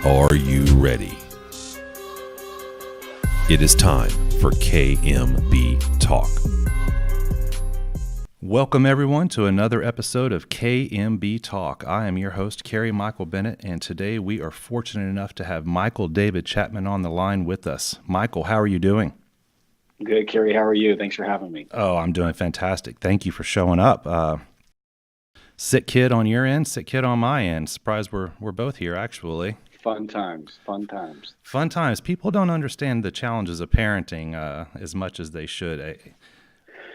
Are you ready? It is time for KMB Talk. Welcome everyone to another episode of KMB Talk. I am your host, Kerry Michael Bennett, and today we are fortunate enough to have Michael David Chapman on the line with us. Michael, how are you doing? Good, Kerry. How are you? Thanks for having me. Oh, I'm doing fantastic. Thank you for showing up. Sick kid on your end, sick kid on my end. Surprised we're both here, actually. Fun times. Fun times. People don't understand the challenges of parenting as much as they should. At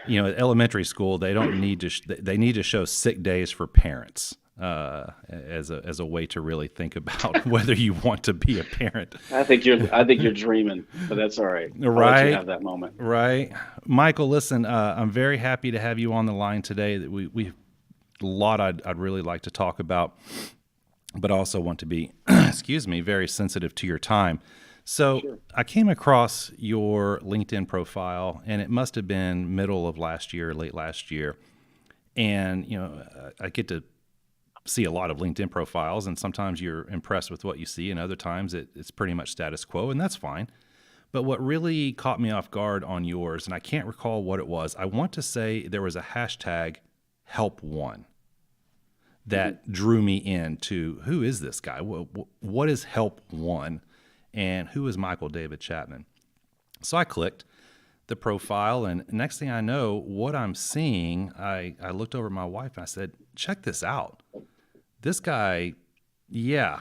elementary school, they don't need to. They need to show sick days for parents as a way to really think about whether you want to be a parent. I think you're dreaming, but that's all right. I'll let you have that moment. Right, Michael. Listen, I'm very happy to have you on the line today. That we a lot I'd really like to talk about, but also want to be, very sensitive to your time. So sure. I came across your LinkedIn profile, and it must have been middle of last year, late last year. And, I get to see a lot of LinkedIn profiles, and sometimes you're impressed with what you see, and other times it's pretty much status quo, and that's fine. But what really caught me off guard on yours, and I can't recall what it was, I want to say there was a hashtag #HelpOne that drew me into who is this guy? What is #HelpOne? And who is Michael David Chapman? So I clicked the profile, and next thing I know, what I'm seeing, I looked over at my wife and I said, check this out. This guy, yeah.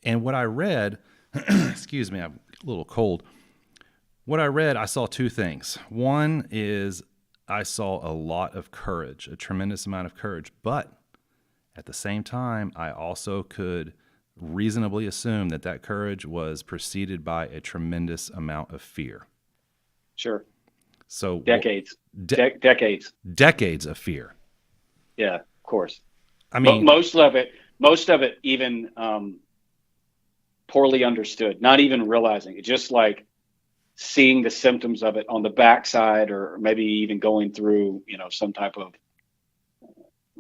And what I read, excuse me, I'm a little cold. What I read, I saw two things. One is I saw a lot of courage, a tremendous amount of courage, but at the same time, I also could reasonably assume that courage was preceded by a tremendous amount of fear. Sure. So decades of fear. Yeah, of course. I mean, most of it even poorly understood, not even realizing it, just like seeing the symptoms of it on the backside, or maybe even going through, some type of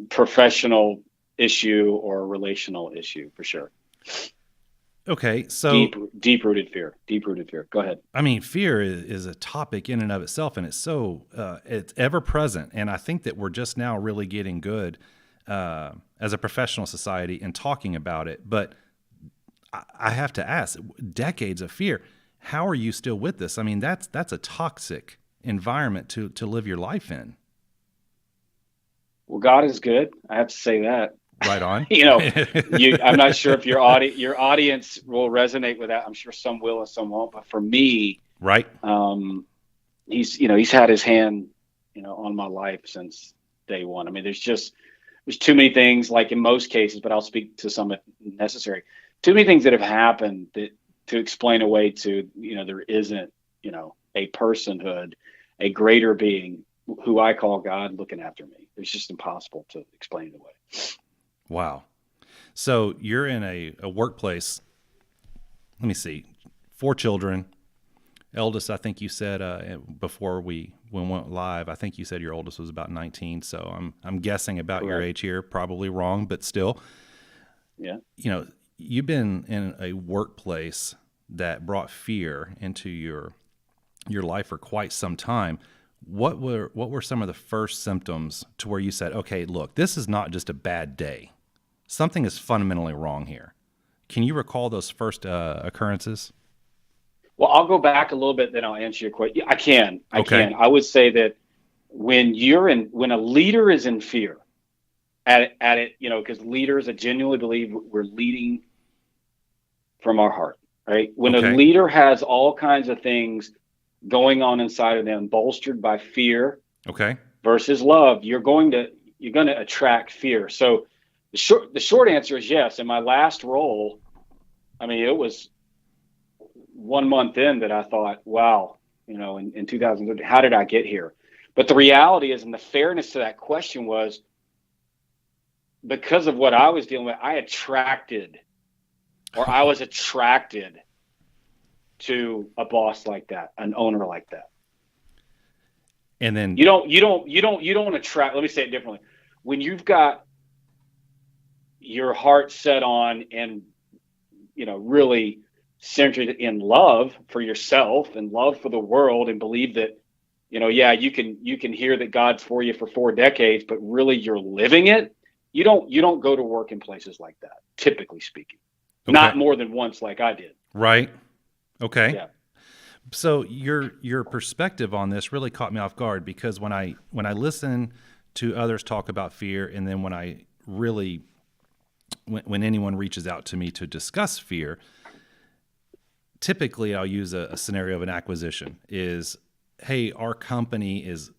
professional issue or relational issue, for sure. Okay, so deep-rooted fear. Go ahead. I mean, fear is a topic in and of itself, and it's so it's ever present. And I think that we're just now really getting good as a professional society in talking about it. But I have to ask, decades of fear. How are you still with this? I mean, that's a toxic environment to live your life in. Well, God is good. I have to say that. Right on. I'm not sure if your audience will resonate with that. I'm sure some will and some won't. But for me, right, he's had his hand, on my life since day one. I mean, there's too many things, like in most cases, but I'll speak to some if necessary. Too many things that have happened to explain away to, there isn't, a personhood, a greater being who I call God looking after me. It's just impossible to explain it away. Wow. So you're in a workplace, let me see, 4 children. Eldest, I think you said before we went live, I think you said your oldest was about 19. So I'm guessing about Correct. Your age here, probably wrong, but still. Yeah. You've been in a workplace that brought fear into your life for quite some time. What were some of the first symptoms to where you said, okay, look, this is not just a bad day. Something is fundamentally wrong here. Can you recall those first occurrences? Well, I'll go back a little bit, then I'll answer your question. I can. I would say that when a leader is in fear at it, because leaders, I genuinely believe we're leading from our heart, right? When a leader has all kinds of things going on inside of them, bolstered by fear, versus love, you're going to attract fear. So the short answer is yes. In my last role, I mean, it was 1 month in that I thought, wow, in 2013, how did I get here? But the reality is, and the fairness to that question was, because of what I was dealing with, I was attracted to a boss like that, an owner like that. And then you don't attract, let me say it differently. When you've got your heart set on and really centered in love for yourself and love for the world, and believe that, you can hear that God's for you for 4 decades, but really you're living it. You don't go to work in places like that, typically speaking. Okay. Not more than once like I did. Right. Okay. Yeah. So your perspective on this really caught me off guard, because when I listen to others talk about fear, and then when anyone reaches out to me to discuss fear, typically I'll use a scenario of an acquisition is, hey, our company is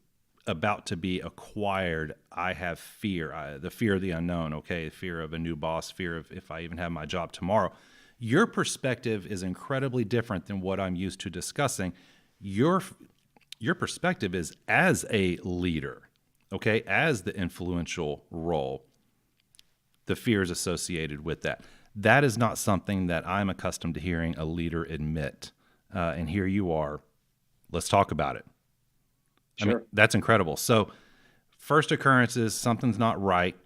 about to be acquired. I have fear, the fear of the unknown. Okay. Fear of a new boss, fear of if I even have my job tomorrow. Your perspective is incredibly different than what I'm used to discussing. Your perspective is as a leader, okay, as the influential role, the fears associated with that. That is not something that I'm accustomed to hearing a leader admit. And here you are. Let's talk about it. Sure. I mean, that's incredible. So first occurrence is something's not right.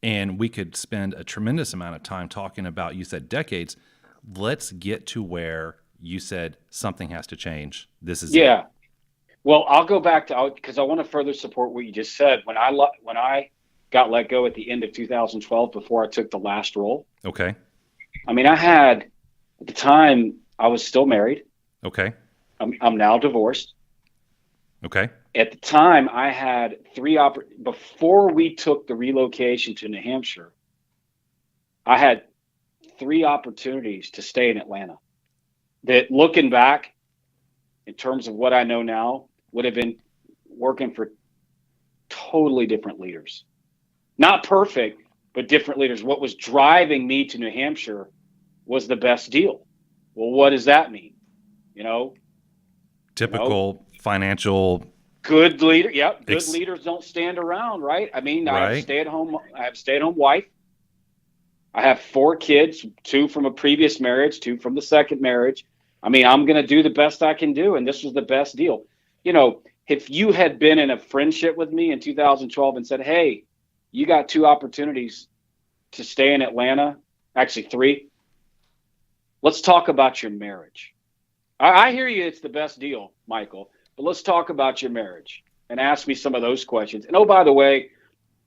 And we could spend a tremendous amount of time talking about, you said decades. Let's get to where you said something has to change. This is it. Well, I'll go back to, because I want to further support what you just said. When I got let go at the end of 2012, before I took the last role. Okay. I mean, at the time, I was still married. Okay. I'm now divorced. Okay. At the time, I had before we took the relocation to New Hampshire, I had 3 opportunities to stay in Atlanta that, looking back, in terms of what I know now, would have been working for totally different leaders. Not perfect, but different leaders. What was driving me to New Hampshire was the best deal. Well, what does that mean? Typical financial. Good leader. Yep. Good leaders don't stand around, right? I mean, right. I have a stay-at-home wife. I have 4 kids, 2 from a previous marriage, 2 from the second marriage. I mean, I'm going to do the best I can do. And this was the best deal. If you had been in a friendship with me in 2012 and said, hey, you got 2 opportunities to stay in Atlanta, actually 3. Let's talk about your marriage. I hear you. It's the best deal, Michael, but let's talk about your marriage and ask me some of those questions. And, oh, by the way,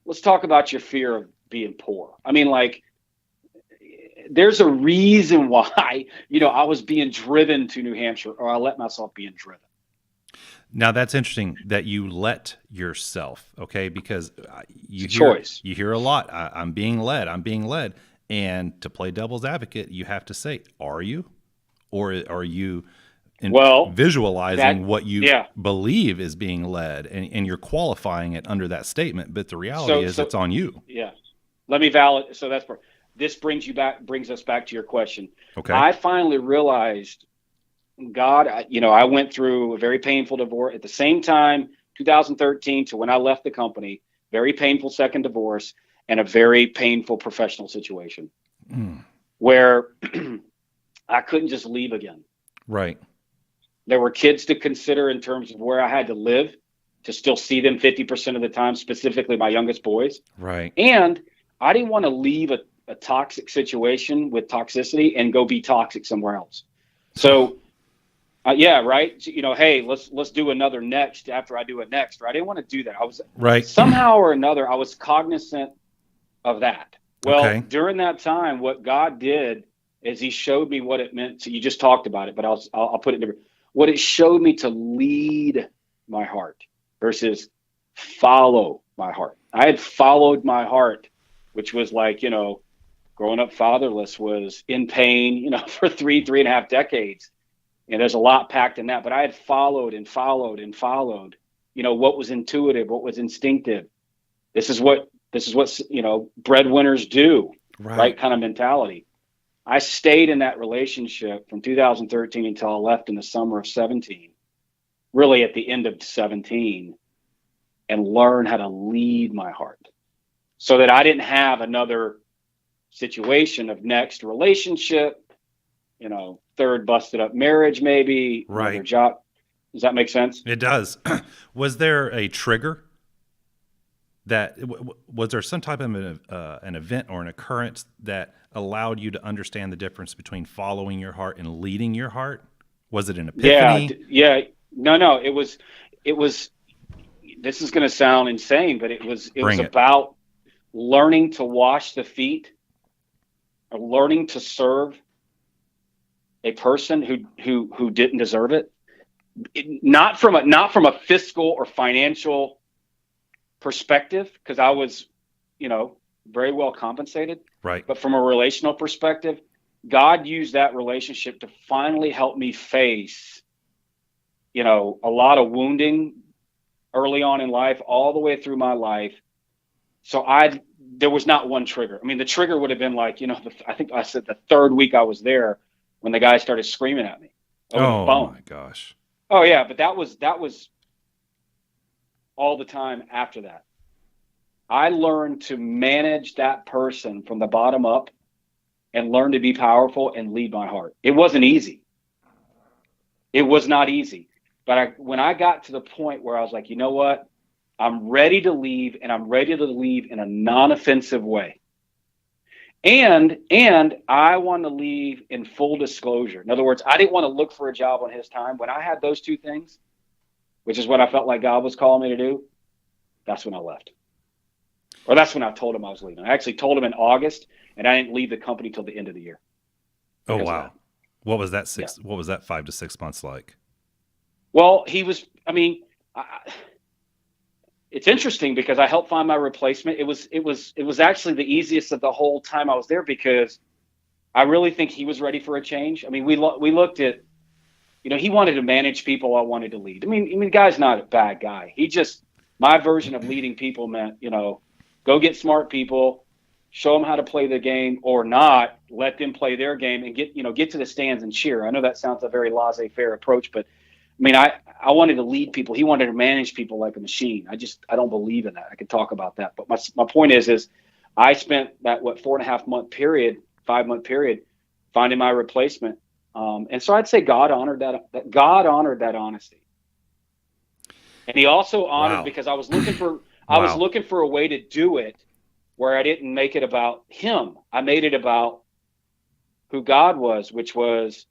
let's talk about your fear of being poor. I mean, there's a reason why, I was being driven to New Hampshire, or I let myself being driven. Now that's interesting that you let yourself, okay? Because you hear a lot. I'm being led. And to play devil's advocate, you have to say, are you? Or are you visualizing what you believe is being led, and you're qualifying it under that statement? But the reality is it's on you. Yeah. Let me validate. So this brings us back to your question. Okay. I finally realized, God, I went through a very painful divorce at the same time, 2013 to when I left the company, very painful second divorce, and a very painful professional situation where I couldn't just leave again. Right. There were kids to consider in terms of where I had to live to still see them 50% of the time, specifically my youngest boys. Right. And I didn't want to leave a toxic situation with toxicity and go be toxic somewhere else. So, right. So, hey, let's do another next after I do it next. Right. I didn't want to do that. I was somehow or another, I was cognizant of that. Well, during that time, what God did is he showed me what it meant to, you just talked about it, but I'll put it different. What it showed me to lead my heart versus follow my heart. I had followed my heart, which was growing up fatherless was in pain, for 3.5 decades. And there's a lot packed in that, but I had followed and followed and followed, what was intuitive, what was instinctive. This is what breadwinners do, right? Kind of mentality. I stayed in that relationship from 2013 until I left in the summer of 17, really at the end of 17, and learned how to lead my heart so that I didn't have another situation of next relationship, third busted up marriage, maybe another job. Does that make sense? It does. Was there a trigger was there some type of an event or an occurrence that allowed you to understand the difference between following your heart and leading your heart? Was it an epiphany? Yeah. No, it was, this is going to sound insane, but it was about learning to wash the feet, or learning to serve a person who didn't deserve it. Not from a fiscal or financial perspective, because I was, very well compensated. Right. But from a relational perspective, God used that relationship to finally help me face, a lot of wounding early on in life, all the way through my life. So there was not one trigger. I mean, the trigger would have been like, I think I said the third week I was there when the guy started screaming at me over the phone. Oh my gosh. Oh yeah. But that was all the time after that. I learned to manage that person from the bottom up and learn to be powerful and lead my heart. It wasn't easy. It was not easy. But when I got to the point where I was like, you know what? I'm ready to leave, and I'm ready to leave in a non-offensive way. And I want to leave in full disclosure. In other words, I didn't want to look for a job on his time. When I had those two things, which is what I felt like God was calling me to do, that's when I left. Or that's when I told him I was leaving. I actually told him in August, and I didn't leave the company till the end of the year. Oh, wow. What was that What was that 5 to 6 months like? Well, it's interesting because I helped find my replacement. It was actually the easiest of the whole time I was there, because I really think he was ready for a change. I mean, we looked at, he wanted to manage people. I wanted to lead. I mean, the guy's not a bad guy. My version of leading people meant, go get smart people, show them how to play the game, or not, let them play their game and get to the stands and cheer. I know that sounds a very laissez-faire approach, but I mean, I wanted to lead people. He wanted to manage people like a machine. I don't believe in that. I could talk about that. But my point is I spent that, 5 month period, finding my replacement. And so I'd say God honored that. God honored that honesty. And he also honored, because I was looking for a way to do it where I didn't make it about him. I made it about who God was, which was,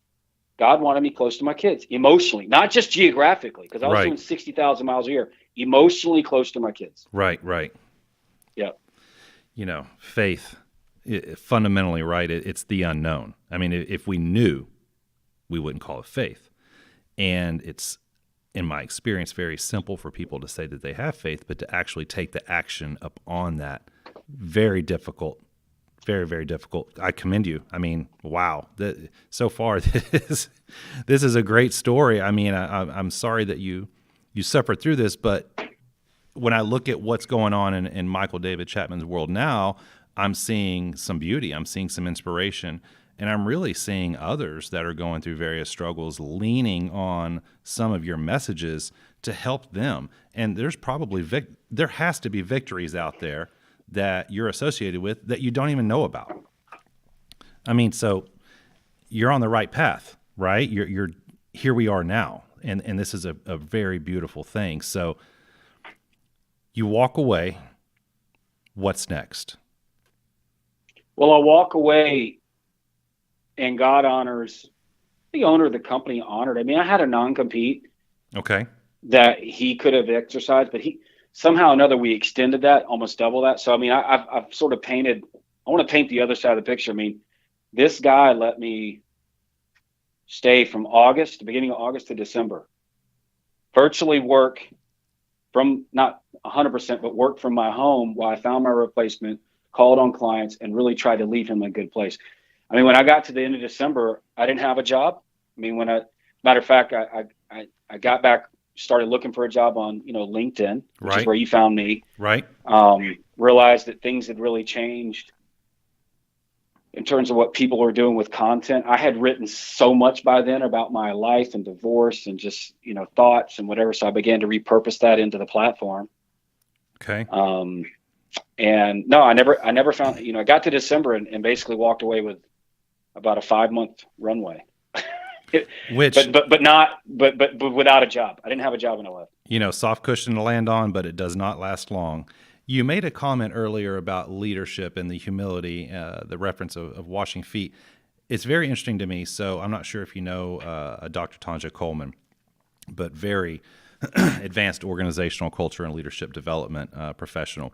God wanted me close to my kids, emotionally, not just geographically, because I was doing 60,000 miles a year, emotionally close to my kids. Right. Yeah. Faith, fundamentally, right, it's the unknown. I mean, if we knew, we wouldn't call it faith. And it's, in my experience, very simple for people to say that they have faith, but to actually take the action up on that, very difficult. Very, very difficult. I commend you. I mean, wow. So far, this is a great story. I mean, I'm sorry that you suffered through this, but when I look at what's going on in Michael David Chapman's world now, I'm seeing some beauty. I'm seeing some inspiration, and I'm really seeing others that are going through various struggles leaning on some of your messages to help them. And there's probably there has to be victories out there that you're associated with that you don't even know about. I mean, so you're on the right path, right? You're here we are now. And this is a very beautiful thing. So you walk away. What's next? Well, I walk away, and God honors, the owner of the company honored. I mean, I had a non-compete. Okay. That he could have exercised, but somehow or another, we extended that, almost double that. So, I mean, I've sort of I want to paint the other side of the picture. I mean, this guy let me stay from beginning of August to December, virtually work from, not 100%, but work from my home while I found my replacement, called on clients, and really tried to leave him in a good place. I mean, when I got to the end of December, I didn't have a job. I mean, matter of fact, I got back, started looking for a job on, LinkedIn, which is where you found me. Right. Realized that things had really changed in terms of what people were doing with content. I had written so much by then about my life and divorce and just, thoughts and whatever. So I began to repurpose that into the platform. Okay. And no, I never found, I got to December and basically walked away with about a 5-month runway. But without a job. I didn't have a job when I left. Soft cushion to land on, but it does not last long. You made a comment earlier about leadership and the humility, the reference of washing feet. It's very interesting to me. So I'm not sure if you know Dr. Tanja Coleman, but very advanced organizational culture and leadership development professional.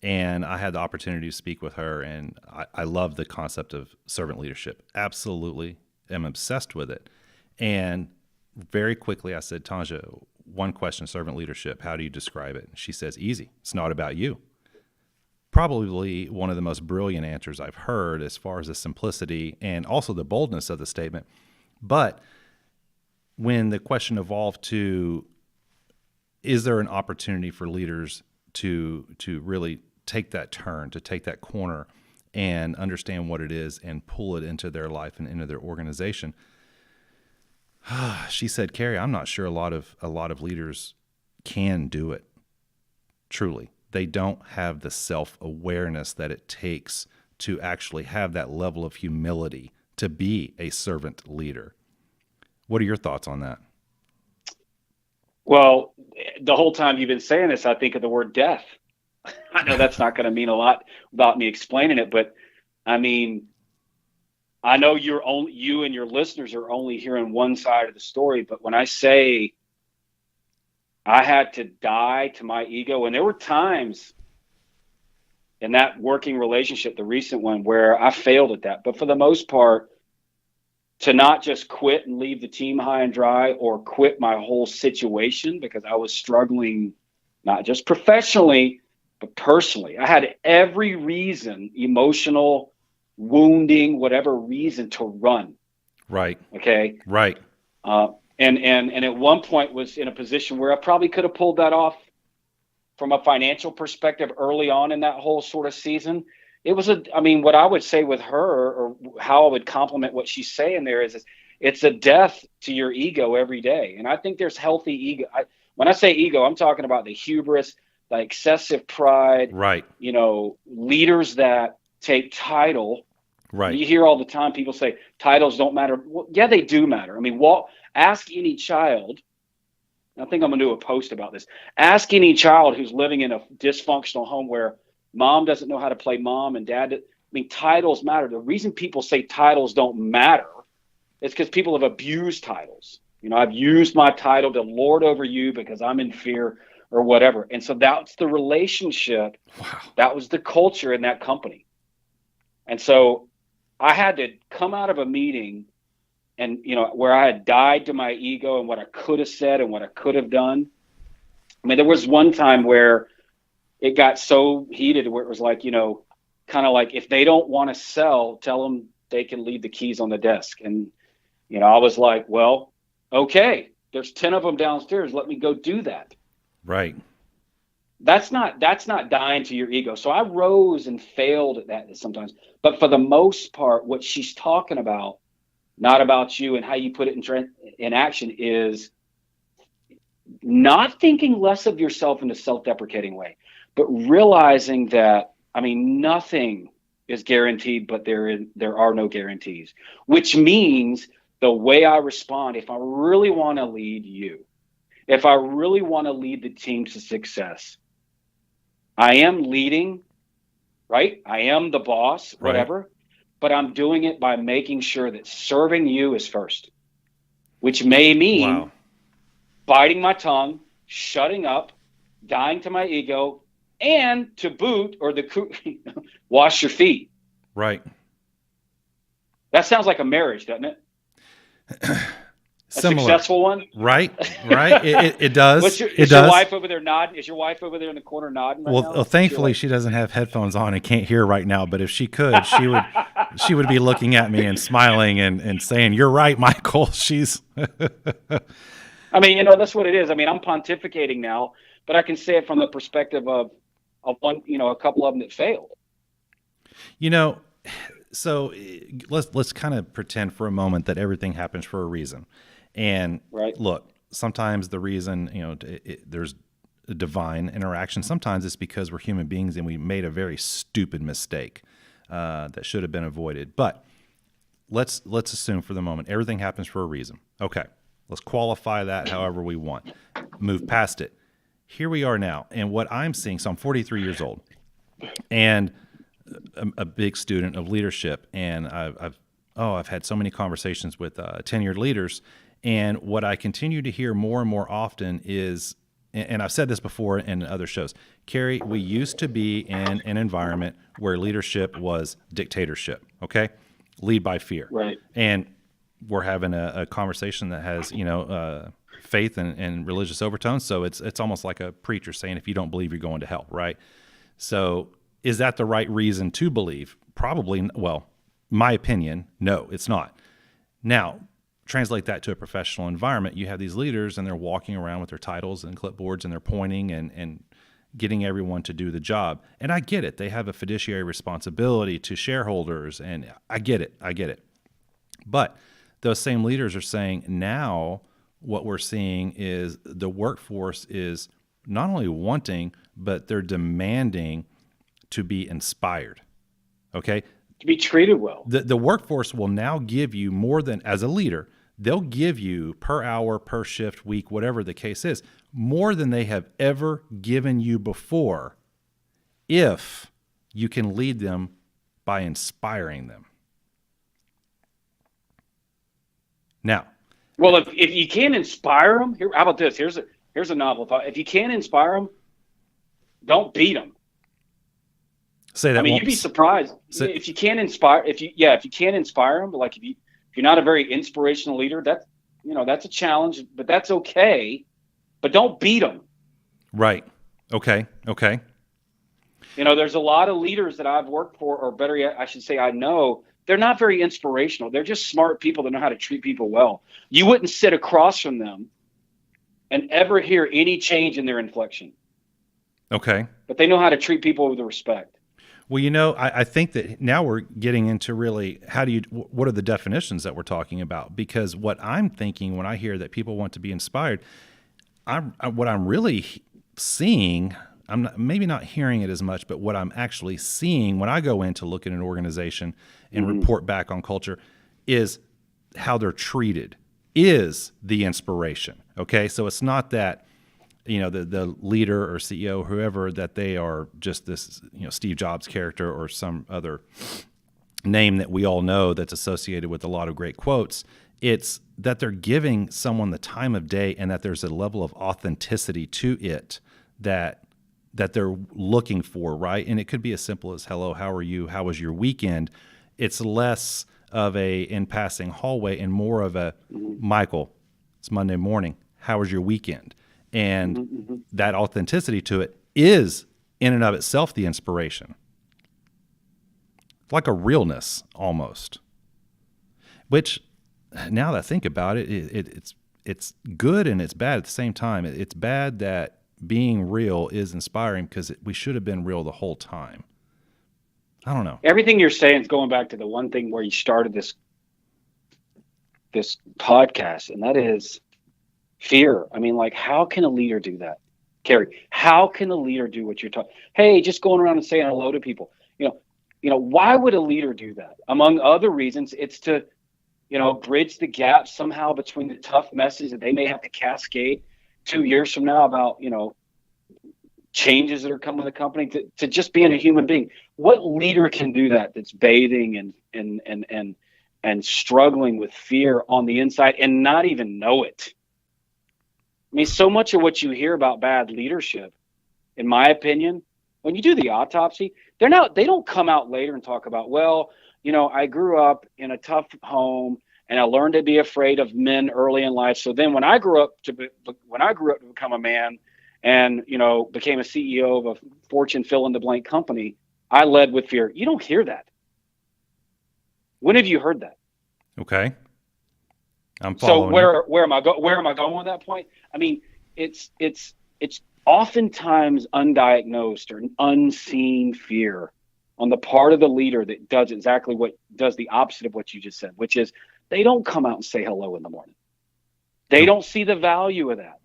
And I had the opportunity to speak with her, and I love the concept of servant leadership. Absolutely am obsessed with it. And very quickly I said, Tanja, one question, servant leadership, how do you describe it? She says, easy. It's not about you. Probably one of the most brilliant answers I've heard as far as the simplicity and also the boldness of the statement. But when the question evolved to, is there an opportunity for leaders to really take that turn, to take that corner and understand what it is and pull it into their life and into their organization? She said, Carrie, I'm not sure a lot of leaders can do it. Truly. They don't have the self-awareness that it takes to actually have that level of humility to be a servant leader. What are your thoughts on that? Well, the whole time you've been saying this, I think of the word death. I know that's not going to mean a lot without me explaining it, but I mean, I know you and your listeners are only hearing one side of the story, but when I say I had to die to my ego, and there were times in that working relationship, the recent one, where I failed at that, but for the most part, to not just quit and leave the team high and dry or quit my whole situation because I was struggling, not just professionally, but personally. I had every reason, emotional, wounding, whatever reason, to run. Right. Okay. Right. And at one point was in a position where I probably could have pulled that off from a financial perspective early on in that whole sort of season. It was what I would say with her, or how I would compliment what she's saying there, is it's a death to your ego every day. And I think there's healthy ego. When I say ego, I'm talking about the hubris, the excessive pride, right? Leaders that take title. Right. You hear all the time people say titles don't matter. Well, yeah, they do matter. I mean, ask any child. I think I'm going to do a post about this. Ask any child who's living in a dysfunctional home where mom doesn't know how to play mom and dad. Titles matter. The reason people say titles don't matter is because people have abused titles. I've used my title to lord over you because I'm in fear or whatever. And so that's the relationship. Wow. That was the culture in that company. And so I had to come out of a meeting and, where I had died to my ego and what I could have said and what I could have done. There was one time where it got so heated where it was like, kind of like, if they don't want to sell, tell them they can leave the keys on the desk. And, I was like, well, okay, there's 10 of them downstairs. Let me go do that. Right. That's not dying to your ego. So I rose and failed at that sometimes. But for the most part, what she's talking about, not about you and how you put it in action, is not thinking less of yourself in a self-deprecating way, but realizing that, nothing is guaranteed, but there are no guarantees, which means the way I respond, if I really want to lead you, if I really want to lead the team to success, I am leading, right? I am the boss, whatever, right. But I'm doing it by making sure that serving you is first, which may mean biting my tongue, shutting up, dying to my ego, and to boot, or wash your feet. Right. That sounds like a marriage, doesn't it? Similar. Successful one, right? It does. Is your wife over there nodding? Is your wife over there in the corner nodding right now? Well, thankfully she doesn't have headphones on and can't hear right now. But if she could, she would be looking at me and smiling and saying, "You're right, Michael." She's. That's what it is. I'm pontificating now, but I can say it from the perspective of one, a couple of them that failed. So let's kind of pretend for a moment that everything happens for a reason. And right. Look, sometimes the reason, there's a divine interaction. Sometimes it's because we're human beings and we made a very stupid mistake that should have been avoided. But let's assume for the moment everything happens for a reason. Okay, let's qualify that however we want. Move past it. here we are now. And what I'm seeing, so I'm 43 years old and a big student of leadership. And I've had so many conversations with tenured leaders. And what I continue to hear more and more often is, and I've said this before in other shows, Carrie, we used to be in an environment where leadership was dictatorship, okay? Lead by fear. Right. And we're having a conversation that has, faith and religious overtones. So it's almost like a preacher saying, if you don't believe, you're going to hell, right? So is that the right reason to believe? Probably, well, my opinion, no, it's not. Now, translate that to a professional environment. You have these leaders and they're walking around with their titles and clipboards and they're pointing and getting everyone to do the job. And I get it. They have a fiduciary responsibility to shareholders, and I get it. But those same leaders are saying now what we're seeing is the workforce is not only wanting, but they're demanding to be inspired. Okay? To be treated well. The workforce will now give you more than, as a leader, they'll give you per hour, per shift, week, whatever the case is, more than they have ever given you before if you can lead them by inspiring them. Now, well, if you can't inspire them, how about this? Here's a novel thought. If you can't inspire them, don't beat them. Say that. I mean, you'd be surprised if you can't inspire. If you can't inspire them, but like if you're not a very inspirational leader, that's a challenge, but that's okay. But don't beat them. Right. Okay. There's a lot of leaders that I've worked for, or better yet, I should say I know, they're not very inspirational. They're just smart people that know how to treat people well. You wouldn't sit across from them and ever hear any change in their inflection. Okay. But they know how to treat people with respect. Well, I think that now we're getting into really what are the definitions that we're talking about? Because what I'm thinking when I hear that people want to be inspired, what I'm really seeing, I'm maybe not hearing it as much, but what I'm actually seeing when I go in to look at an organization and report back on culture is how they're treated is the inspiration. Okay. So it's not that, the leader or CEO, whoever, that they are just this, Steve Jobs character or some other name that we all know that's associated with a lot of great quotes. It's that they're giving someone the time of day and that there's a level of authenticity to it that they're looking for, right? And it could be as simple as, hello, how are you? How was your weekend? It's less of a in-passing hallway and more of a, Michael, it's Monday morning. How was your weekend? And that authenticity to it is in and of itself the inspiration. Like a realness almost. Which, now that I think about it, it's good and it's bad at the same time. It's bad that being real is inspiring because we should have been real the whole time. I don't know. Everything you're saying is going back to the one thing where you started this podcast, and that is fear. I mean, like, how can a leader do that? Carrie, how can a leader do what you're talking? Hey, just going around and saying hello to people. Why would a leader do that? Among other reasons, it's to, bridge the gap somehow between the tough message that they may have to cascade 2 years from now about, changes that are coming to the company to just being a human being. What leader can do that? That's bathing and struggling with fear on the inside and not even know it. I mean, so much of what you hear about bad leadership, in my opinion, when you do the autopsy, they don't come out later and talk about, well, I grew up in a tough home and I learned to be afraid of men early in life. So then when I grew up to become a man and, became a CEO of a Fortune fill in the blank company, I led with fear. You don't hear that. When have you heard that? Okay. I'm following. So where am I going with that point? I mean, it's oftentimes undiagnosed or an unseen fear on the part of the leader that does the opposite of what you just said, which is they don't come out and say hello in the morning. They don't see the value of that.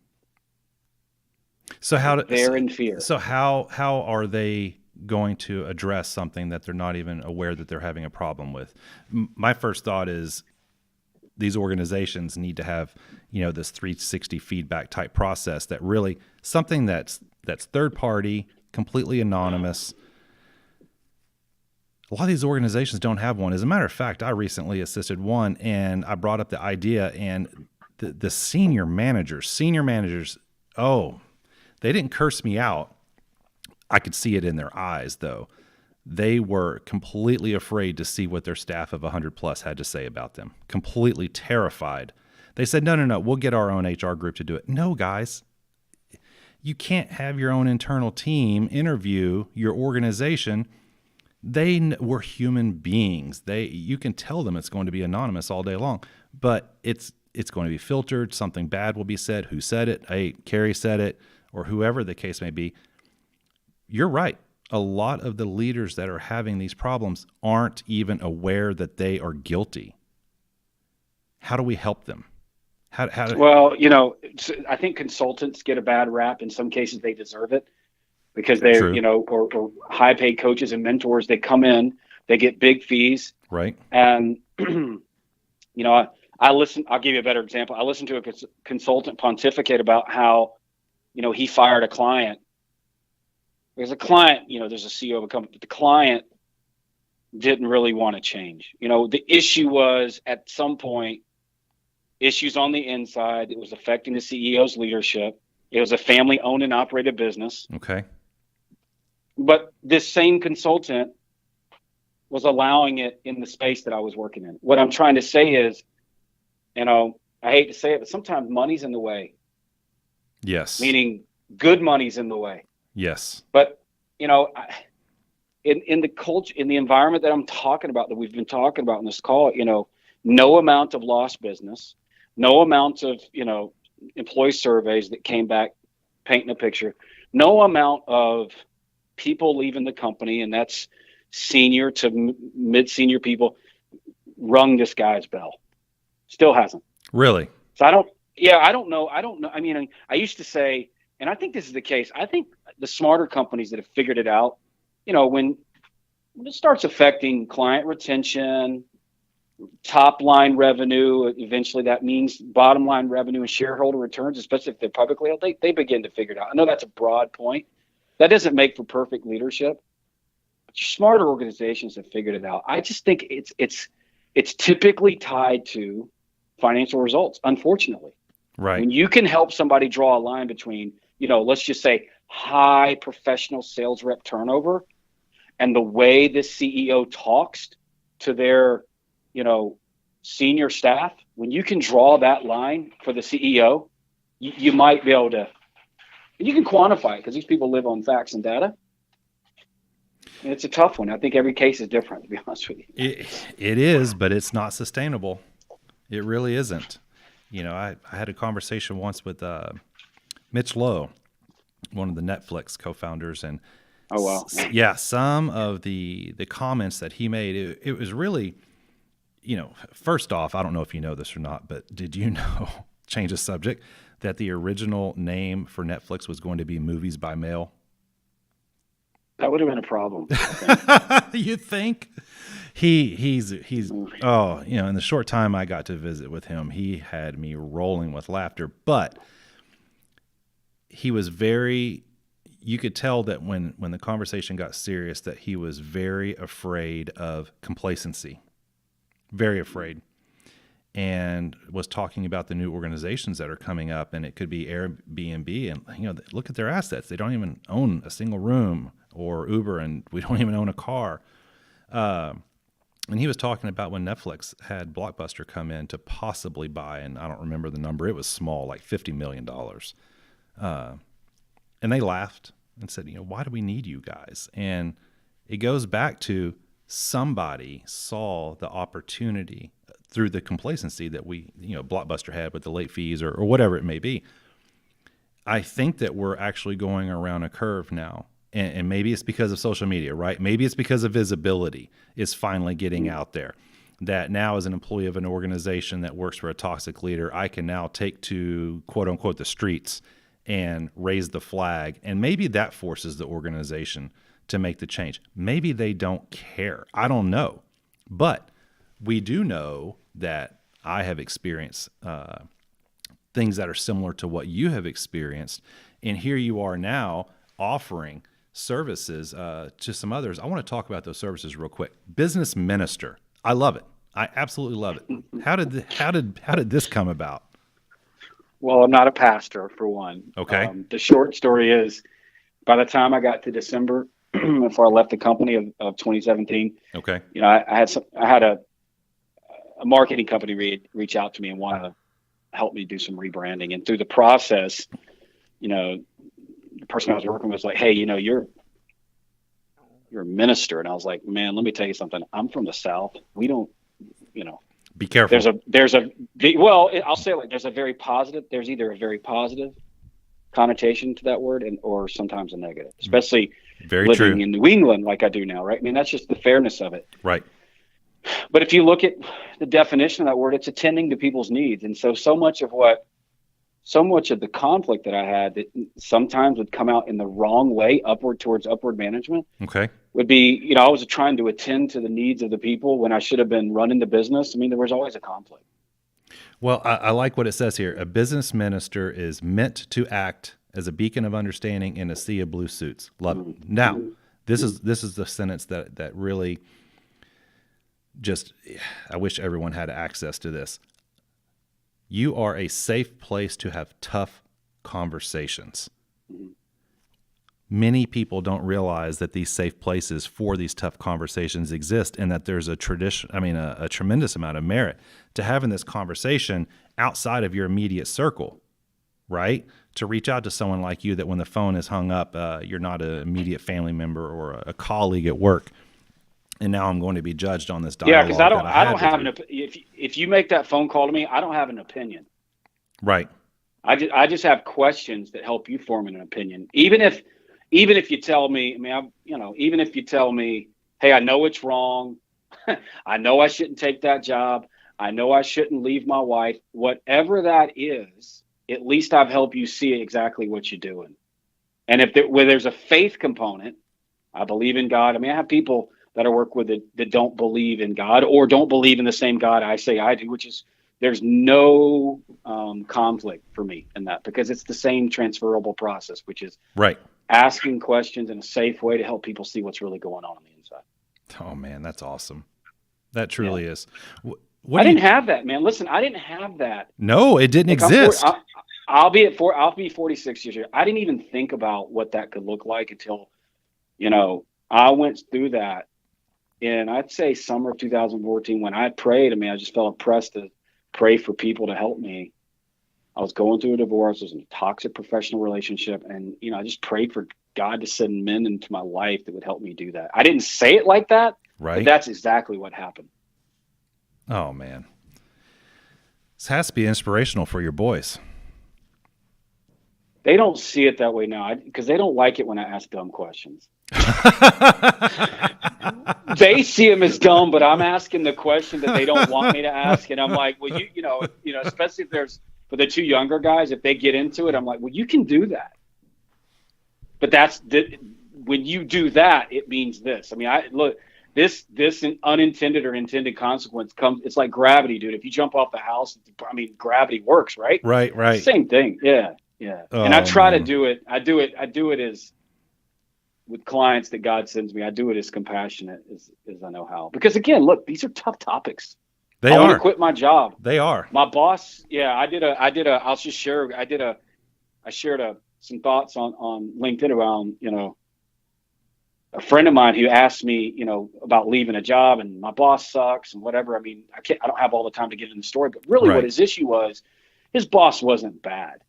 So they're in fear. So how are they going to address something that they're not even aware that they're having a problem with? My first thought is these organizations need to have, this 360 feedback type process that really something that's third party, completely anonymous. A lot of these organizations don't have one. As a matter of fact, I recently assisted one, and I brought up the idea, and the senior managers, oh, they didn't curse me out. I could see it in their eyes, though. They were completely afraid to see what their staff of 100 plus had to say about them. Completely terrified. They said, no, we'll get our own HR group to do it. No, guys, you can't have your own internal team interview your organization. They were human beings. You can tell them it's going to be anonymous all day long, but it's going to be filtered. Something bad will be said. Who said it? Hey, Carrie said it, or whoever the case may be. You're right. A lot of the leaders that are having these problems aren't even aware that they are guilty. How do we help them? Well, I think consultants get a bad rap. In some cases, they deserve it because they're, or high paid coaches and mentors, they come in, they get big fees. Right. And, I'll give you a better example. I listened to a consultant pontificate about how, he fired a client. There's a client, there's a CEO of a company, but the client didn't really want to change. The issue was at some point, issues on the inside. It was affecting the CEO's leadership. It was a family owned and operated business. Okay. But this same consultant was allowing it in the space that I was working in. What I'm trying to say is, I hate to say it, but sometimes money's in the way. Yes. Meaning good money's in the way. Yes. But, in the culture, in the environment that I'm talking about, that we've been talking about in this call, no amount of lost business, no amount of, employee surveys that came back painting a picture, no amount of people leaving the company, and that's senior to mid-senior people, rung this guy's bell. Still hasn't. Really? So I don't know. I mean, I used to say, and I think this is the case, I think the smarter companies that have figured it out, when it starts affecting client retention, top line revenue, eventually that means bottom line revenue and shareholder returns, especially if they're publicly held, they begin to figure it out. I know that's a broad point. That doesn't make for perfect leadership, but smarter organizations have figured it out. I just think it's typically tied to financial results, unfortunately. Right. When you can help somebody draw a line between, let's just say high professional sales rep turnover and the way this CEO talks to their, senior staff, when you can draw that line for the CEO, you might be able to, and you can quantify it because these people live on facts and data. And it's a tough one. I think every case is different, to be honest with you. It is, but it's not sustainable. It really isn't. I had a conversation once with Mitch Lowe, one of the Netflix co-founders, and oh wow, yeah, some of the comments that he made, it was really, first off, I don't know if you know this or not, but did you know, change the subject, that the original name for Netflix was going to be Movies by Mail? That would have been a problem. You think? He's oh, in the short time I got to visit with him, he had me rolling with laughter, but he was you could tell that when the conversation got serious, that he was very afraid of complacency, very afraid, and was talking about the new organizations that are coming up, and it could be Airbnb, and look at their assets. They don't even own a single room, or Uber, and we don't even own a car. And he was talking about when Netflix had Blockbuster come in to possibly buy, and I don't remember the number. It was small, like $50 million. And they laughed and said, why do we need you guys? And it goes back to somebody saw the opportunity through the complacency that Blockbuster had with the late fees or whatever it may be. I think that we're actually going around a curve now. And maybe it's because of social media, right? Maybe it's because of visibility is finally getting out there. That now, as an employee of an organization that works for a toxic leader, I can now take to, quote unquote, the streets and raise the flag. And maybe that forces the organization to make the change. Maybe they don't care. I don't know. But we do know that I have experienced things that are similar to what you have experienced. And here you are now offering services to some others. I want to talk about those services real quick. Business minister. I love it. I absolutely love it. How did this come about? Well, I'm not a pastor, for one. Okay. The short story is, by the time I got to December, before I left the company of 2017, okay, I had a marketing company reach out to me and want to help me do some rebranding. And through the process, the person I was working with was like, "Hey, you're a minister," and I was like, "Man, let me tell you something. I'm from the South. We don't, be careful. I'll say it like there's either a very positive connotation to that word or sometimes a negative, especially living in New England like I do now, right? I mean, that's just the fairness of it. Right. But if you look at the definition of that word, it's attending to people's needs. And so much of the conflict that I had that sometimes would come out in the wrong way, towards upward management. Okay. Would be, I was trying to attend to the needs of the people when I should have been running the business. I mean, there was always a conflict. Well, I like what it says here. A business minister is meant to act as a beacon of understanding in a sea of blue suits. Love it. Now, this is the sentence that really just, I wish everyone had access to this. You are a safe place to have tough conversations. Many people don't realize that these safe places for these tough conversations exist, and that there's a tremendous amount of merit to having this conversation outside of your immediate circle, right? To reach out to someone like you that when the phone is hung up, you're not an immediate family member or a colleague at work. And now I'm going to be judged on this dialogue. Yeah, because I don't have if you make that phone call to me, I don't have an opinion. Right. I just have questions that help you form an opinion. Even if you tell me, even if you tell me, hey, I know it's wrong. I know I shouldn't take that job. I know I shouldn't leave my wife. Whatever that is, at least I've helped you see exactly what you're doing. And where there's a faith component, I believe in God. I mean, I have people that I work with that don't believe in God or don't believe in the same God I say I do, which is there's no conflict for me in that, because it's the same transferable process, which is right. Asking questions in a safe way to help people see what's really going on the inside. Oh man, that's awesome. That truly is. I didn't have that, man. Listen, I didn't have that. No, it didn't exist. I'll be 46 years here. I didn't even think about what that could look like until, I went through that. And I'd say summer of 2014, when I prayed, I just felt impressed to pray for people to help me. I was going through a divorce. I was in a toxic professional relationship. And, I just prayed for God to send men into my life that would help me do that. I didn't say it like that, right? But that's exactly what happened. Oh, man. This has to be inspirational for your boys. They don't see it that way now because they don't like it when I ask dumb questions. They see them as dumb, but I'm asking the question that they don't want me to ask. And I'm like, well, especially if there's for the two younger guys, if they get into it, I'm like, well, you can do that. But when you do that, it means this. This unintended or intended consequence comes. It's like gravity, dude. If you jump off the house, gravity works, right? Right. Same thing. Yeah. Oh, and I try to do it. I do it as with clients that God sends me. I do it as compassionate as I know how. Because again, look, these are tough topics. I want to quit my job. They are. My boss. Yeah, I'll just share. I shared some thoughts on LinkedIn around, a friend of mine who asked me, about leaving a job and my boss sucks and whatever. I don't have all the time to get into the story, but really what his issue was, his boss wasn't bad.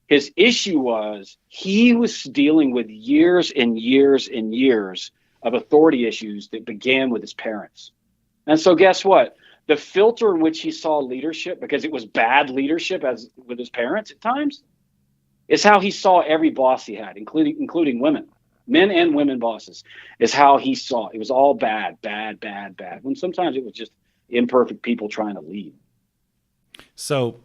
His issue was he was dealing with years and years and years of authority issues that began with his parents. And so guess what? The filter in which he saw leadership, because it was bad leadership as with his parents at times, is how he saw every boss he had, including women, men and women bosses, is how he saw it. It was all bad, when sometimes it was just imperfect people trying to lead. So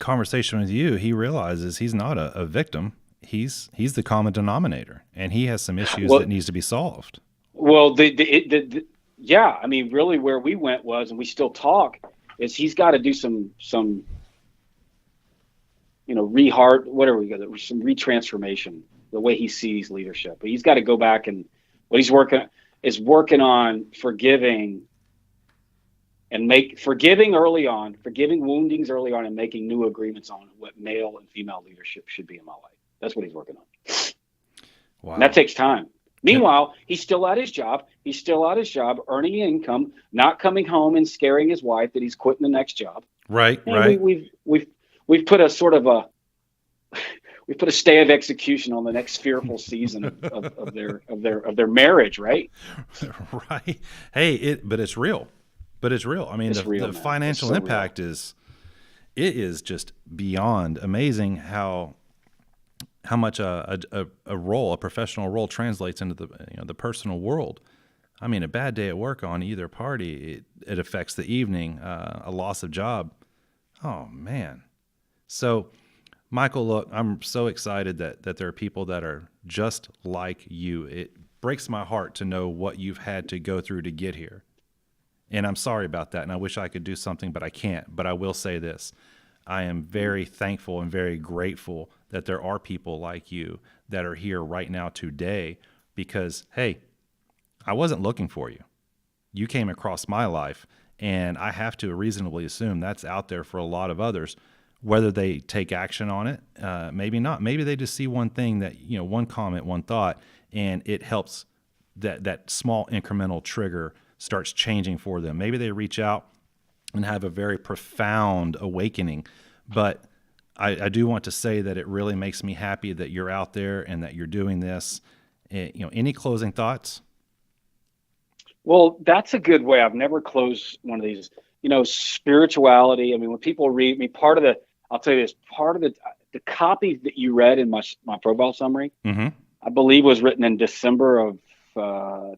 conversation with you, he realizes he's not a victim. He's the common denominator, and he has some issues that needs to be solved. Well, really where we went was, and we still talk, is he's got to do some some retransformation, the way he sees leadership. But he's got to go back, and what he's working on forgiving early on, forgiving woundings early on, and making new agreements on what male and female leadership should be in my life. That's what he's working on. Wow. And that takes time. Meanwhile, he's still at his job. He's still at his job, earning income, not coming home and scaring his wife that he's quitting the next job. Right, and right. We've put a sort of we put a stay of execution on the next fearful season of their marriage, right? Right. Hey, but it's real. But it's real. I mean, the financial impact is just beyond amazing how much a professional role translates into the personal world. I mean, a bad day at work on either party, it affects the evening, a loss of job. Oh man. So Michael, look, I'm so excited that there are people that are just like you. It breaks my heart to know what you've had to go through to get here. And I'm sorry about that. And I wish I could do something, but I can't. But I will say this. I am very thankful and very grateful that there are people like you that are here right now today because, hey, I wasn't looking for you. You came across my life, and I have to reasonably assume that's out there for a lot of others. Whether they take action on it, maybe not. Maybe they just see one thing that, one comment, one thought, and it helps that small incremental trigger starts changing for them. Maybe they reach out and have a very profound awakening. But I do want to say that it really makes me happy that you're out there and that you're doing this. Any closing thoughts? Well, that's a good way. I've never closed one of these. Spirituality. I mean, when people read me, I'll tell you this, part of the copy that you read in my profile summary, mm-hmm. I believe was written in December of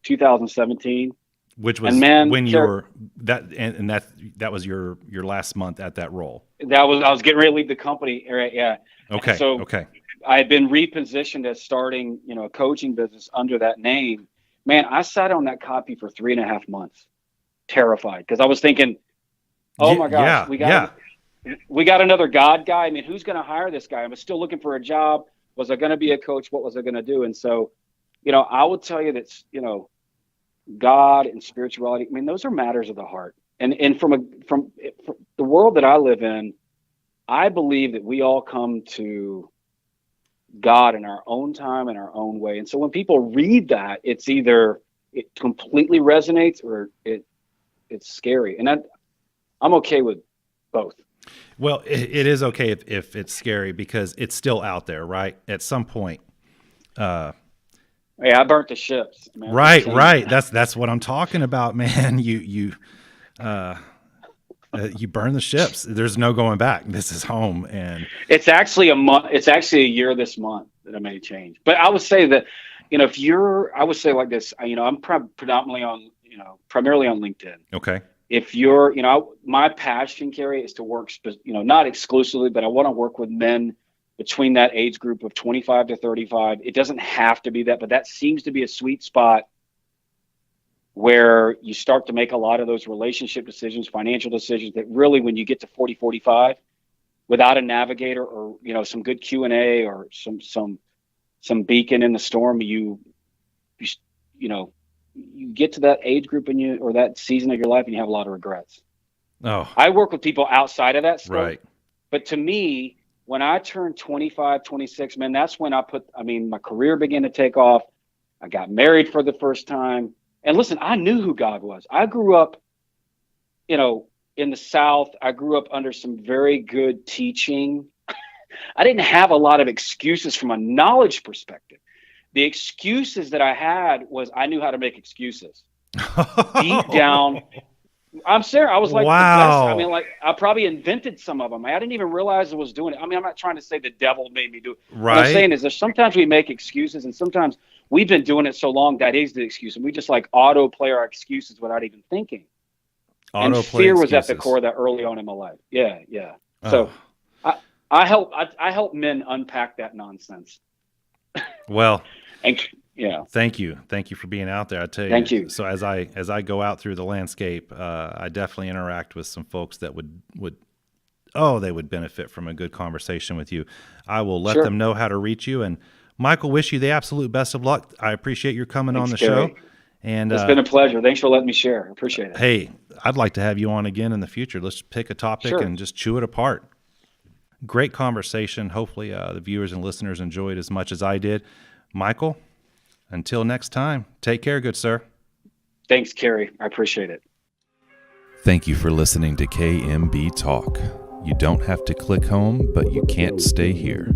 2017. Which was when you were that was your last month at that role. I was getting ready to leave the company. Right, yeah. Okay. So okay. I had been repositioned as starting, a coaching business under that name. Man, I sat on that copy for 3.5 months, terrified, because I was thinking, oh my gosh, we got another God guy. I mean, who's going to hire this guy? I was still looking for a job. Was I going to be a coach? What was I going to do? And so, I would tell you that, God and spirituality, I mean, those are matters of the heart. And from the world that I live in, I believe that we all come to God in our own time, in our own way. And so when people read that, it's either it completely resonates or it's scary. And I'm okay with both. Well, it is okay if it's scary because it's still out there, right? At some point. Yeah, I burnt the ships. Man. Right. That's what I'm talking about, man. You burn the ships. There's no going back. This is home, and it's actually a month. It's actually a year this month that I made a change. But I would say that, I would say like this. I'm primarily on LinkedIn. Okay. If you're, my passion, Kerry, is to work, not exclusively, but I want to work with men between that age group of 25 to 35. It doesn't have to be that, but that seems to be a sweet spot where you start to make a lot of those relationship decisions, financial decisions that really, when you get to 40, 45, without a navigator or, some good Q&A or some beacon in the storm, you get to that age group or that season of your life and you have a lot of regrets. Oh, I work with people outside of that scope, right. But to me, when I turned 25, 26, man, that's when my career began to take off. I got married for the first time. And listen, I knew who God was. I grew up, in the South. I grew up under some very good teaching. I didn't have a lot of excuses from a knowledge perspective. The excuses that I had was I knew how to make excuses. Deep down. I'm serious. I was like, wow. The best. I mean, I probably invented some of them. I didn't even realize I was doing it. I mean, I'm not trying to say the devil made me do it. Right. What I'm saying is there's sometimes we make excuses, and sometimes we've been doing it so long that is the excuse. And we just autoplay our excuses without even thinking. And fear was at the core of that early on in my life. Yeah. So I help men unpack that nonsense. Well, and Thank you for being out there. I tell you. Thank you. So as I go out through the landscape, I definitely interact with some folks that would they would benefit from a good conversation with you. I will let them know how to reach you. And Michael, wish you the absolute best of luck. I appreciate your coming on the show. And it's been a pleasure. Thanks for letting me share. I appreciate it. Hey, I'd like to have you on again in the future. Let's pick a topic and just chew it apart. Great conversation. Hopefully the viewers and listeners enjoyed as much as I did. Michael, until next time, take care, good sir. Thanks, Kerry. I appreciate it. Thank you for listening to KMB Talk. You don't have to click home, but you can't stay here.